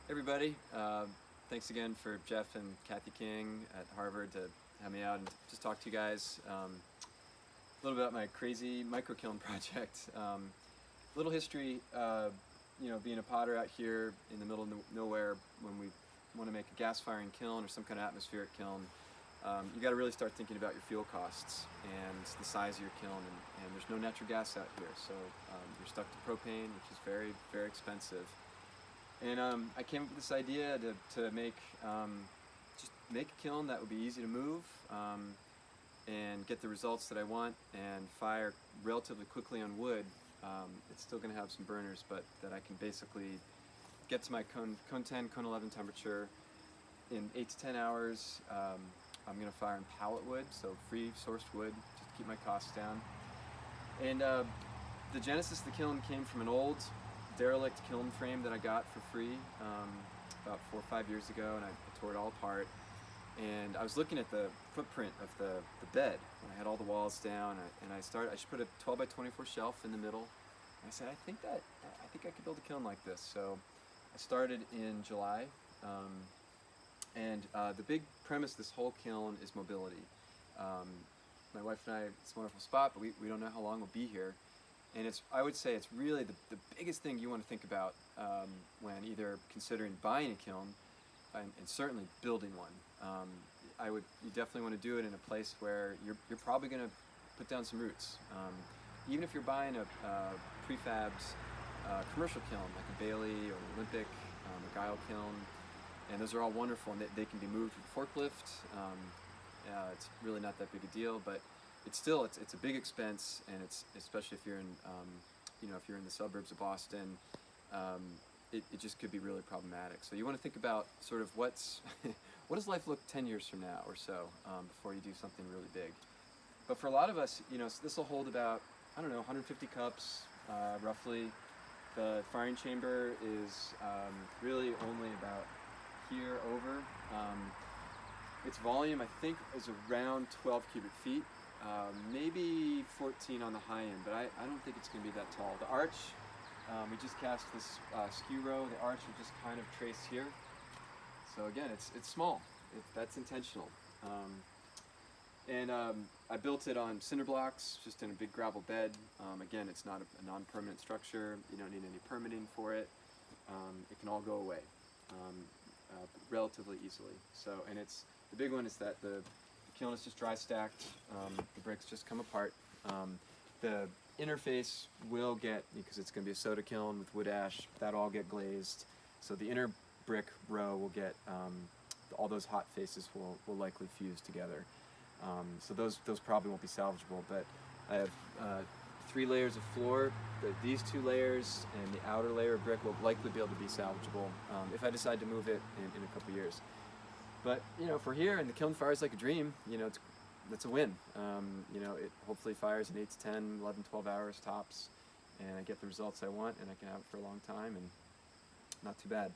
Everybody, thanks again for Jeff and Kathy King at Harvard to have me out and just talk to you guys a little bit about my crazy micro kiln project. Little history, being a potter out here in the middle of nowhere, when we want to make a gas firing kiln or some kind of atmospheric kiln, you got to really start thinking about your fuel costs and the size of your kiln. And there's no natural gas out here, so you're stuck to propane, which is very, very expensive. And I came up with this idea to just make a kiln that would be easy to move and get the results that I want and fire relatively quickly on wood. It's still going to have some burners, but that I can basically get to my cone 10, cone 11 temperature in 8 to 10 hours. I'm going to fire in pallet wood, so free sourced wood, just to keep my costs down. And the genesis of the kiln came from an old derelict kiln frame that I got for free about 4 or 5 years ago, and I tore it all apart. And I was looking at the footprint of the bed when I had all the walls down, and I should put a 12 by 24 shelf in the middle. And I said, I think I could build a kiln like this. So I started in July, and the big premise of this whole kiln is mobility. My wife and I, it's a wonderful spot, but we don't know how long we'll be here. And I would say it's really the biggest thing you want to think about when either considering buying a kiln and certainly building one. You definitely want to do it in a place where you're probably going to put down some roots. Even if you're buying a prefabbed commercial kiln like a Bailey or an Olympic, a Guile kiln, and those are all wonderful, and they can be moved with a forklift. It's really not that big a deal, but it's a big expense, and it's especially if you're in the suburbs of Boston, it just could be really problematic. So you want to think about sort of what does life look 10 years from now or so before you do something really big. But for a lot of us, this will hold about 150 cups roughly. The firing chamber is really only about here over. Its volume, I think, is around 12 cubic feet. Maybe 14 on the high end, but I don't think it's going to be that tall. The arch, we just cast this skew row. The arch will just kind of trace here. So again, it's small. That's intentional. And I built it on cinder blocks, just in a big gravel bed. Again, it's not a non-permanent structure. You don't need any permitting for it. It can all go away relatively easily. So, and the big one is that the kiln is just dry stacked. The bricks just come apart. The interface will get, because it's going to be a soda kiln with wood ash, that'll all get glazed. So the inner brick row will get, all those hot faces will likely fuse together. So those probably won't be salvageable, but I have 3 layers of floor. These 2 layers and the outer layer of brick will likely be able to be salvageable if I decide to move it in a couple years. But if we're here and the kiln fires like a dream, that's a win. It hopefully fires in 8 to 10, 11, 12 hours tops, and I get the results I want, and I can have it for a long time, and not too bad.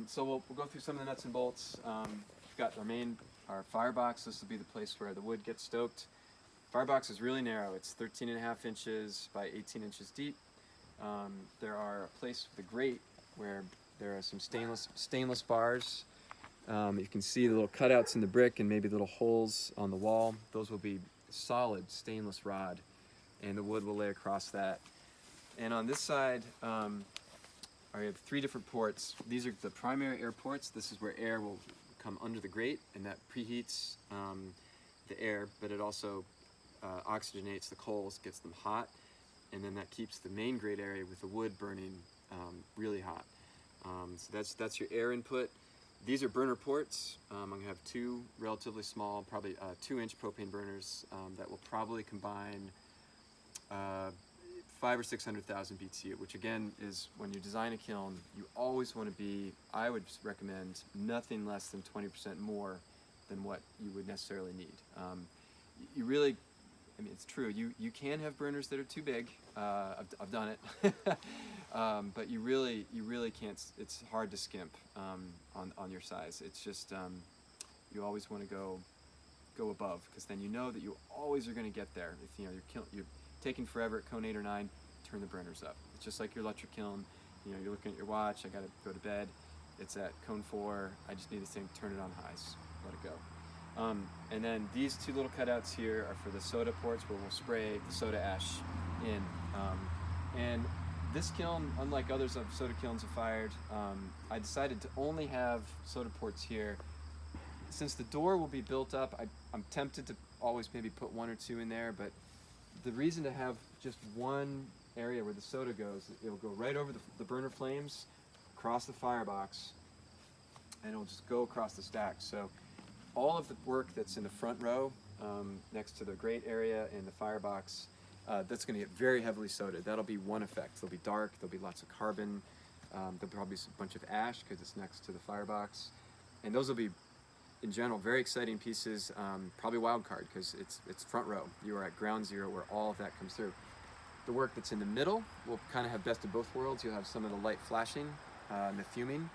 So we'll go through some of the nuts and bolts. We've got our firebox. This will be the place where the wood gets stoked. Firebox is really narrow. It's 13.5 inches by 18 inches deep. There are a place with a grate where there are some stainless bars. You can see the little cutouts in the brick and maybe little holes on the wall. Those will be solid stainless rod, and the wood will lay across that. And on this side, I have 3 different ports. These are the primary air ports. This is where air will come under the grate, and that preheats the air, but it also oxygenates the coals, gets them hot, and then that keeps the main grate area with the wood burning really hot. So that's your air input. These are burner ports. I'm going to have 2 relatively small, probably 2-inch propane burners that will probably combine 500,000 or 600,000 BTU, which again is, when you design a kiln, you always want to be, I would recommend nothing less than 20% more than what you would necessarily need. You really, it's true, you can have burners that are too big. I've done it. But you really can't, it's hard to skimp on your size. It's just, you always want to go above, because then you know that you always are going to get there. If you're taking forever at cone 8 or 9, turn the burners up. It's just like your electric kiln. You're looking at your watch, I got to go to bed. It's at cone 4. I just need this thing, turn it on high, let it go. And then these two little cutouts here are for the soda ports where we'll spray the soda ash in. And this kiln, unlike others of soda kilns have fired, I decided to only have soda ports here. Since the door will be built up, I'm tempted to always maybe put 1 or 2 in there, but the reason to have just one area where the soda goes, it'll go right over the burner flames, across the firebox, and it'll just go across the stack. So all of the work that's in the front row, next to the grate area and the firebox, that's going to get very heavily soded. That'll be one effect. It'll be dark, there'll be lots of carbon, there'll probably be a bunch of ash because it's next to the firebox. And those will be, in general, very exciting pieces, probably wild card because it's front row. You are at ground zero where all of that comes through. The work that's in the middle will kind of have best of both worlds. You'll have some of the light flashing and the fuming,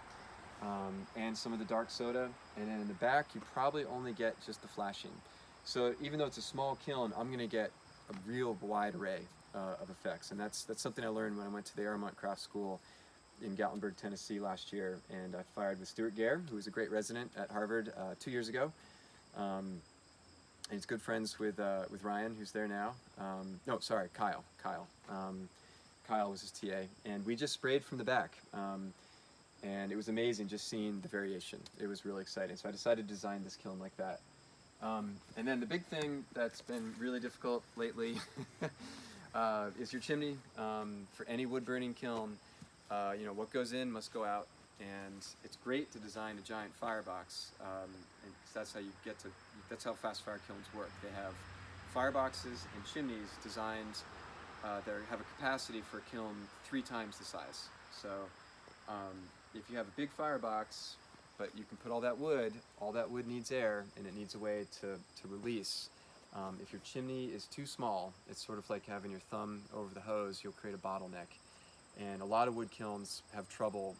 and some of the dark soda. And then in the back, you probably only get just the flashing. So even though it's a small kiln, I'm going to get a real wide array of effects. And that's something I learned when I went to the Aramont Craft School in Gatlinburg, Tennessee last year. And I fired with Stuart Gare, who was a great resident at Harvard 2 years ago. And he's good friends with Ryan, who's there now. No, sorry, Kyle. Kyle was his TA. And we just sprayed from the back. And it was amazing just seeing the variation. It was really exciting. So I decided to design this kiln like that. And then the big thing that's been really difficult lately is your chimney. For any wood burning kiln, what goes in must go out. And it's great to design a giant firebox, and that's how that's how fast fire kilns work. They have fireboxes and chimneys designed that have a capacity for a kiln 3 times the size. So if you have a big firebox, but you can put all that wood needs air, and it needs a way to release. If your chimney is too small, it's sort of like having your thumb over the hose, you'll create a bottleneck. And a lot of wood kilns have trouble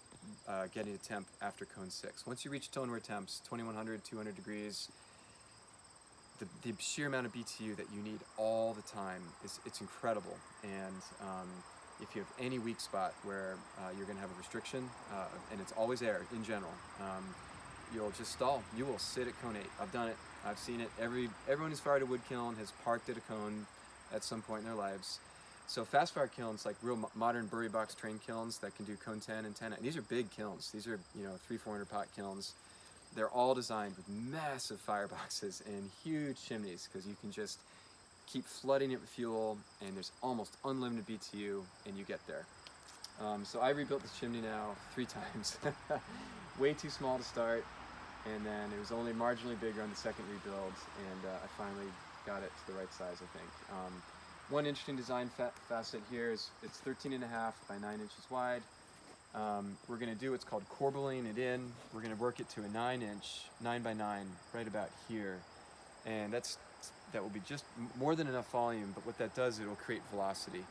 getting a temp after cone 6. Once you reach stoneware temps, 2100, 200 degrees, the sheer amount of BTU that you need all the time it's incredible. And if you have any weak spot where you're going to have a restriction, and it's always air in general, you'll just stall. You will sit at cone 8. I've done it. I've seen it. Everyone who's fired a wood kiln has parked at a cone at some point in their lives. So fast fire kilns, like real modern Bury box train kilns that can do cone 10 and 10. And these are big kilns. These are 300-400 pot kilns. They're all designed with massive fireboxes and huge chimneys because you can just keep flooding it with fuel, and there's almost unlimited BTU, and you get there. So I rebuilt this chimney now 3 times. Way too small to start, and then it was only marginally bigger on the second rebuild, and I finally got it to the right size, I think. One interesting design facet here is it's 13.5 by 9 inches wide. We're going to do what's called corbelling it in. We're going to work it to a 9-inch, 9 by 9, right about here. And that will be just more than enough volume, but what that does, it will create velocity.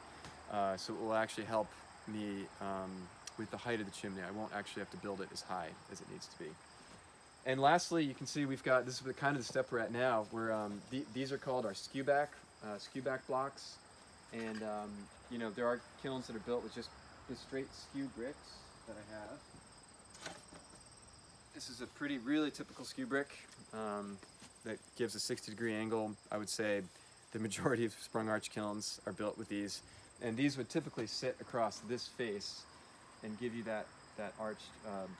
So it will actually help me with the height of the chimney. I won't actually have to build it as high as it needs to be. And lastly, you can see we've got, this is kind of the step we're at now, where these are called our skew back blocks. And there are kilns that are built with just straight skew bricks that I have. This is a really typical skew brick that gives a 60-degree angle. I would say the majority of sprung arch kilns are built with these. And these would typically sit across this face and give you that arched,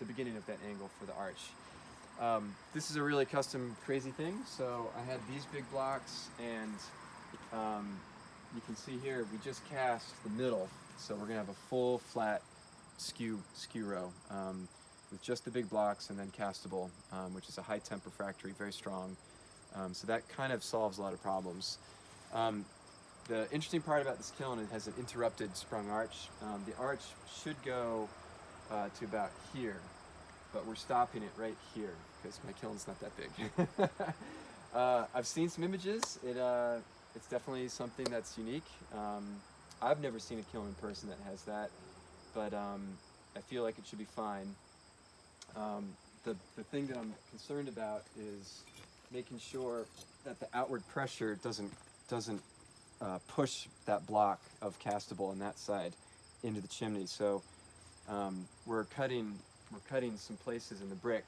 the beginning of that angle for the arch. This is a really custom crazy thing. So I had these big blocks, and you can see here we just cast the middle. So we're gonna have a full flat skew row with just the big blocks and then castable, which is a high temp refractory, very strong. So that kind of solves a lot of problems. The interesting part about this kiln, it has an interrupted sprung arch. The arch should go to about here, but we're stopping it right here because my kiln's not that big. I've seen some images. It's definitely something that's unique. I've never seen a kiln in person that has that, but I feel like it should be fine. The thing that I'm concerned about is making sure that the outward pressure doesn't push that block of castable on that side into the chimney. So we're cutting we're cutting some places in the brick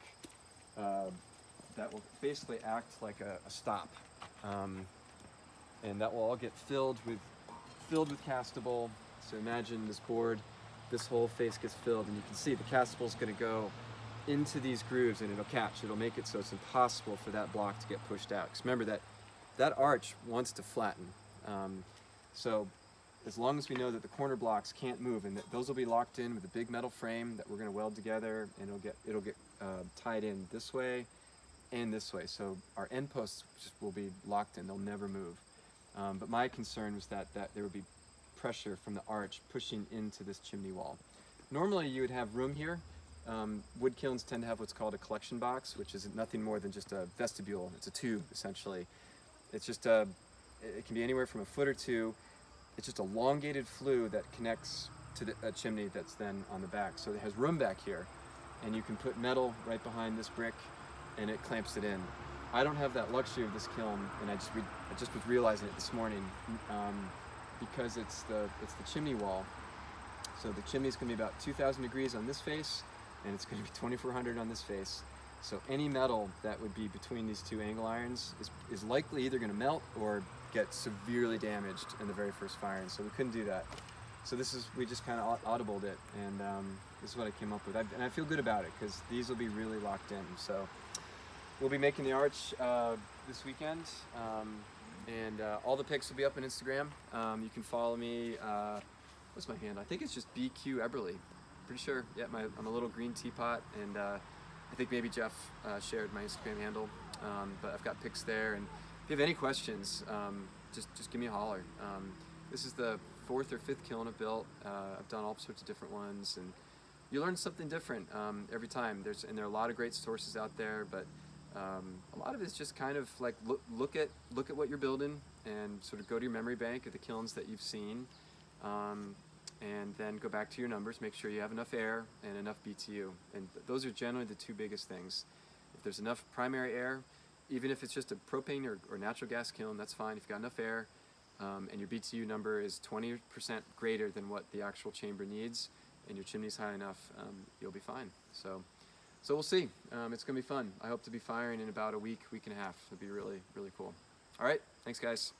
that will basically act like a stop, and that will all get filled with castable. So imagine this board, this whole face gets filled, and you can see the castable is going to go into these grooves, and it'll catch. It'll make it so it's impossible for that block to get pushed out. Because remember that arch wants to flatten. So as long as we know that the corner blocks can't move, and that those will be locked in with a big metal frame that we're going to weld together, and it'll get tied in this way and this way. So our end posts just will be locked in; they'll never move. But my concern was that there would be pressure from the arch pushing into this chimney wall. Normally you would have room here. Wood kilns tend to have what's called a collection box, which is nothing more than just a vestibule. It's a tube, essentially. It's just it can be anywhere from a foot or two. It's just a elongated flue that connects to a chimney that's then on the back. So it has room back here, and you can put metal right behind this brick, and it clamps it in. I don't have that luxury of this kiln, and I just was realizing it this morning, because it's the chimney wall. So the chimney is going to be about 2,000 degrees on this face, and it's going to be 2,400 on this face. So any metal that would be between these two angle irons is likely either going to melt or get severely damaged in the very first firing. So we couldn't do that. So we just kind of audibled it, and this is what I came up with. And I feel good about it because these will be really locked in. So we'll be making the arch this weekend, and all the pics will be up on Instagram. You can follow me. What's my handle? I think it's just BQ Eberly. Pretty sure. Yeah, I'm a little green teapot, and I think maybe Jeff shared my Instagram handle. But I've got pics there, and if you have any questions, just give me a holler. This is the 4th or 5th kiln I've built. I've done all sorts of different ones, and you learn something different every time. There are a lot of great sources out there, but a lot of it's just kind of like look at what you're building and sort of go to your memory bank of the kilns that you've seen, and then go back to your numbers. Make sure you have enough air and enough BTU, and those are generally the two biggest things. If there's enough primary air, even if it's just a propane or natural gas kiln, that's fine. If you've got enough air, and your BTU number is 20% greater than what the actual chamber needs, and your chimney's high enough, you'll be fine. So we'll see. It's gonna be fun. I hope to be firing in about a week and a half. It'll be really, really cool. All right, thanks guys.